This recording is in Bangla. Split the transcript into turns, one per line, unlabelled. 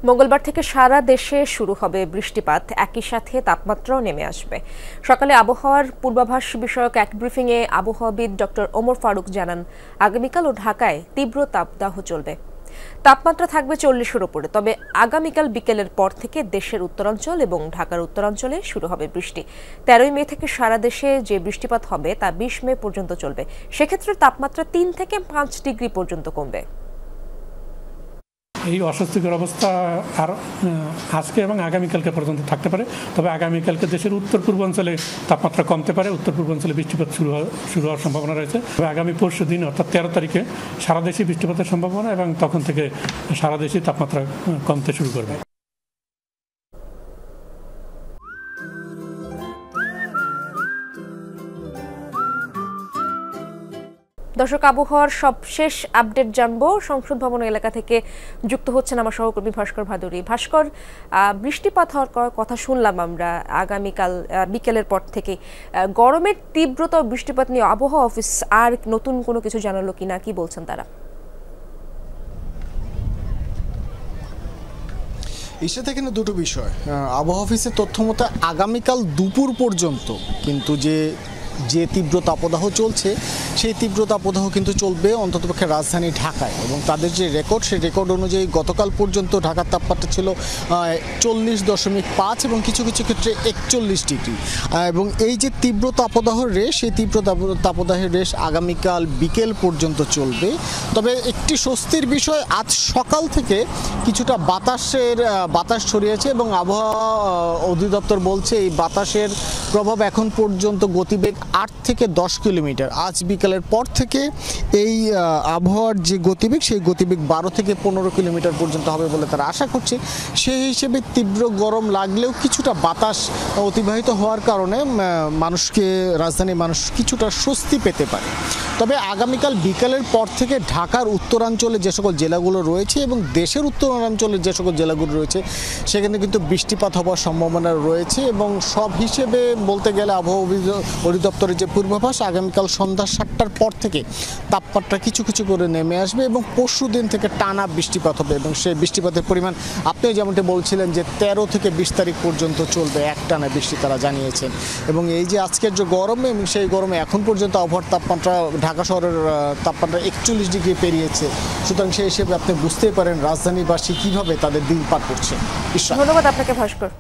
মঙ্গলবার থেকে সারা দেশে শুরু হবে বৃষ্টিপাত, একই সাথে তাপমাত্রাও নেমে আসবে। সকালে আবহাওয়ার পূর্বাভাস বিষয়ক এক ব্রিফিংয়ে আবহাওয়াবিদ ডক্টর ওমর ফারুক জানান, আগামীকাল ও ঢাকায় তীব্র তাপদাহ চলবে। তাপমাত্রা থাকবে 40-এর উপরে। তবে আগামীকাল বিকেলের পর থেকে দেশের উত্তরাঞ্চল এবং ঢাকার উত্তরাঞ্চলে শুরু হবে বৃষ্টি। 13 মে থেকে সারা দেশে যে বৃষ্টিপাত হবে তা 20 মে পর্যন্ত চলবে। সেক্ষেত্রে তাপমাত্রা 3 থেকে 5 ডিগ্রি পর্যন্ত কমবে।
এই অস্বস্তিকর অবস্থা আর আজকে এবং আগামীকালকে পর্যন্ত থাকতে পারে। তবে আগামীকালকে দেশের উত্তর পূর্বাঞ্চলে তাপমাত্রা কমতে পারে, উত্তর পূর্বাঞ্চলে বৃষ্টিপাত শুরু হওয়ার সম্ভাবনা রয়েছে। তবে আগামী পরশু দিন অর্থাৎ 13 তারিখে সারা দেশে বৃষ্টিপাতের সম্ভাবনা এবং তখন থেকে সারা দেশে তাপমাত্রা কমতে শুরু করবে।
দর্শক, আবহাওয়ার সবশেষ আপডেট জানবো। সংসদ ভবন এলাকা থেকে যুক্ত হচ্ছেন আমার সহকর্মী ভাস্কর ভাদুরী। ভাস্কর, বৃষ্টিপাত হওয়ার কথা শুনলাম আমরা আগামীকাল বিকেলের পর থেকে। গরমের তীব্রতা বৃষ্টিপাত নিয়ে আবহাওয়া অফিস আর নতুন কোনো কিছু জানালো কিনা, কি বলছেন তারা?
এসে থেকে দুটো বিষয়। আবহাওয়া অফিসের তথ্য মতো আগামীকাল দুপুর পর্যন্ত কিন্তু যে তীব্র তাপদাহ চলছে সেই তীব্র তাপদাহ কিন্তু চলবে অন্ততপক্ষে রাজধানী ঢাকায়, এবং তাদের যে রেকর্ড সেই রেকর্ড অনুযায়ী গতকাল পর্যন্ত ঢাকার তাপমাত্রা ছিল 40.5 এবং কিছু কিছু ক্ষেত্রে 41 ডিগ্রি। এবং এই যে তীব্র তাপদাহর রেশ, সেই তীব্র তাপদাহের রেশ আগামীকাল বিকেল পর্যন্ত চলবে। তবে একটি স্বস্তির বিষয়, আজ সকাল থেকে কিছুটা বাতাস ছড়িয়েছে এবং আবহাওয়া অধিদপ্তর বলছে এই বাতাসের প্রভাব এখন পর্যন্ত গতিবেগ 8 থেকে 10 কিলোমিটার। আজ বিকালের পর থেকে এই আবহাওয়ার যে গতিবেগ সেই গতিবেগ 12 থেকে 15 কিলোমিটার পর্যন্ত হবে বলে তারা আশা করছে। সেই হিসেবে তীব্র গরম লাগলেও কিছুটা বাতাস অতিবাহিত হওয়ার কারণে রাজধানীর মানুষ কিছুটা স্বস্তি পেতে পারে। তবে আগামীকাল বিকালের পর থেকে ঢাকার উত্তরাঞ্চলে যে সকল জেলাগুলো রয়েছে এবং দেশের উত্তরাঞ্চলের যে সকল জেলাগুলো রয়েছে সেখানে কিন্তু বৃষ্টিপাত হওয়ার সম্ভাবনা রয়েছে। এবং সব হিসেবে বলতে গেলে আবহাওয়া অধিদপ্তরের যে পূর্বাভাস, আগামীকাল সন্ধ্যা 7টার পর থেকে তাপমাত্রা কিছু কিছু করে নেমে আসবে এবং পরশু দিন থেকে টানা বৃষ্টিপাত হবে। এবং সেই বৃষ্টিপাতের পরিমাণ আপনি যেমনটি বলছিলেন যে 13 থেকে 20 তারিখ পর্যন্ত চলবে একটানা বৃষ্টি তারা জানিয়েছেন। এবং এই যে আজকের যে গরম, এবং সেই গরমে এখন পর্যন্ত আবহাওয়ার তাপমাত্রা ঢাকা শহরের তাপমাত্রা 41 ডিগ্রি পেরিয়েছে। সুতরাং সেই হিসেবে আপনি বুঝতেই পারেন রাজধানীবাসী কিভাবে তাদের দিন পার করছে।
ধন্যবাদ আপনাকে ভাস্কর।